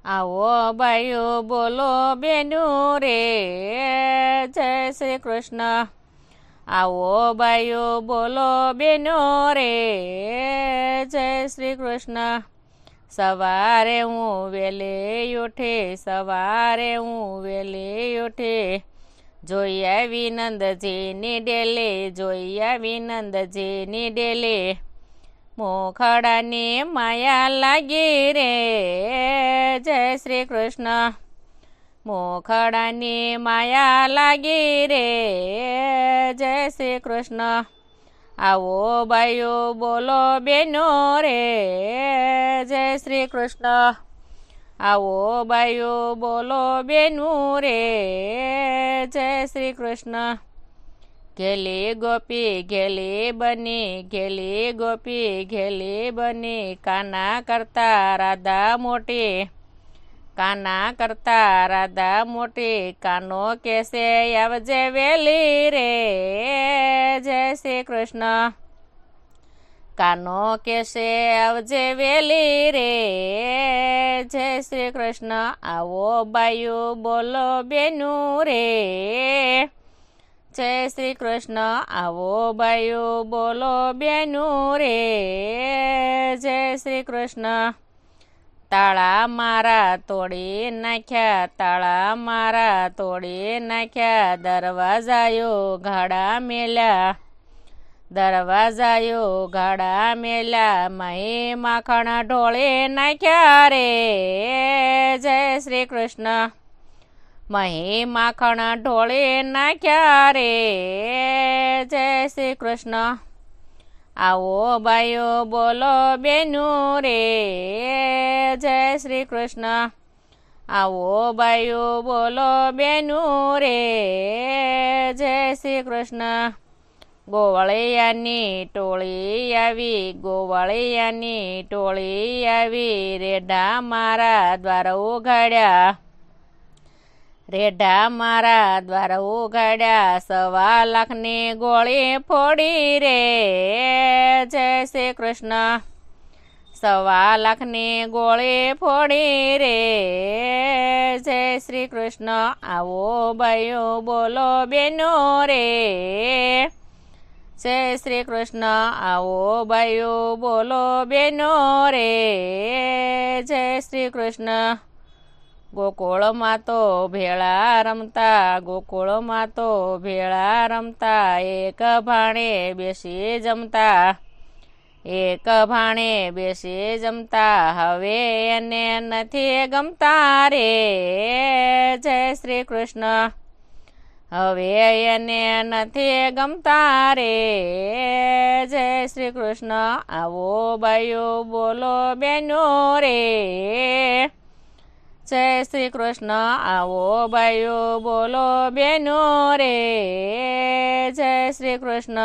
આવો ભાઈઓ બોલો બેનું રે જય શ્રી કૃષ્ણ. આવો ભાઈઓ બોલો બેનો રે જય શ્રી કૃષ્ણ. સવારે હું વહેલી ઉઠી, સવારે હું વહેલી ઉઠી, જોઈ આવી નંદજીની ડેલે, જોઈ આવી નંદજીની ડેલે. મોખડાની માયા લાગી રે જય શ્રી કૃષ્ણ. મોખડાની માયા લાગી રે જય શ્રી કૃષ્ણ. આવો ભાઈઓ બોલો બેનો રે જય શ્રી કૃષ્ણ. આવો ભાઈઓ બોલો બેનું રે જય શ્રી કૃષ્ણ. ઘેલી ગોપી ઘેલી બની, ઘેલી ગોપી ઘેલી બની, કાના કરતા રાધા મોટી, કાના કરતા રાધા મોટી. કાનો કેસે આવજે વેલી રે જય શ્રી કૃષ્ણ. કાનો કેસે આવજે વેલી રે જય શ્રી કૃષ્ણ. આવો બાયુ બોલો બેનું રે જય શ્રી કૃષ્ણ. આવો ભાઈઓ બોલો બેનું રે જય શ્રી કૃષ્ણ. તાળા મારા તોડી નાખ્યા, તાળા મારા તોડી નાખ્યા, દરવાજાયો ઘાડા મેલ્યા, દરવાજાયો ઘાડા મેલ્યા. મહી માખણ ઢોળે નાખ્યા રે જય શ્રી કૃષ્ણ. મહી માખણ ઢોળે નાખ્યા રે જય શ્રી કૃષ્ણ. આવો ભાઈઓ બોલો બેનું રે જય શ્રી કૃષ્ણ. આવો ભાઈઓ બોલો બેનું રે જય શ્રી કૃષ્ણ. ગોવાળિયાની ટોળી આવી, ગોવાળિયાની ટોળી આવી, રેઢા મારા દ્વાર ઉઘાડ્યા, રેઢા મારા દ્વાર ઉઘાડ્યા. 1.25 લાખની ગોળી ફોડી રે જય શ્રી કૃષ્ણ. 1.25 લાખની ગોળી ફોડી રે જય શ્રી કૃષ્ણ. આવો ભાઈઓ બોલો બેનો રે જય શ્રી કૃષ્ણ. આવો ભાઈઓ બોલો બેનો રે જય શ્રી કૃષ્ણ. ગોકુળમાં તો ભેળા રમતા, ગોકુળમાં તો ભેળા રમતા, એક ભાણે બેસી જમતા, એક ભાણે બેસી જમતા. હવે એને નથી ગમતા રે જય શ્રી કૃષ્ણ. હવે એને નથી ગમતા રે જય શ્રી કૃષ્ણ. આવો ભાઈઓ બોલો બેનો રે જય શ્રી કૃષ્ણ. આવો ભાઈઓ બોલો બેનો રે જય શ્રી કૃષ્ણ.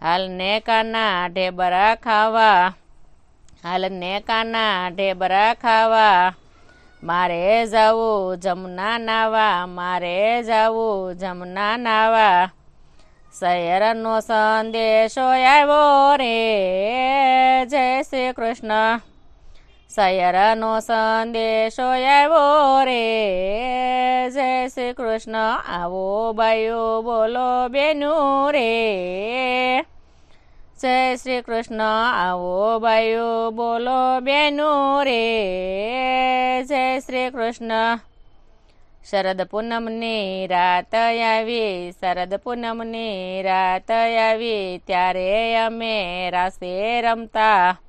હાલને કાના ઢેબરા ખાવા, હાલને કાના ઢેબરા ખાવા, મારે જાવું જમના નાવા, મારે જાવું જમના નાવા. શહેરનો સંદેશો આવ્યો રે જય શ્રી કૃષ્ણ. શહેરનો સંદેશો આવ્યો રે જય શ્રી કૃષ્ણ. આવો ભાઈઓ બોલો બેનું રે જય શ્રી કૃષ્ણ. આવો ભાઈઓ બોલો બેનું રે જય શ્રી કૃષ્ણ. શરદ પૂનમની રાત આવી, શરદ પૂનમની રાત આવી, ત્યારે અમે રાસે રમતા,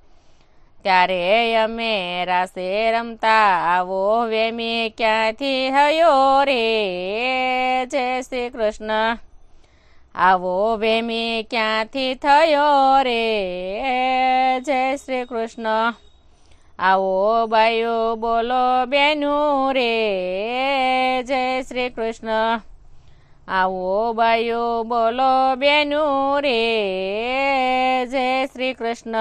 ત્યારે અમે રાસે રમતા. આવો વેમી ક્યાંથી હયો રે જય શ્રી કૃષ્ણ. આવો વેમી ક્યાંથી થયો રે જય શ્રી કૃષ્ણ. આવો ભાઈઓ બોલો બેનું રે જય શ્રી કૃષ્ણ. આવો ભાઈઓ બોલો બેનું રે જય શ્રી કૃષ્ણ.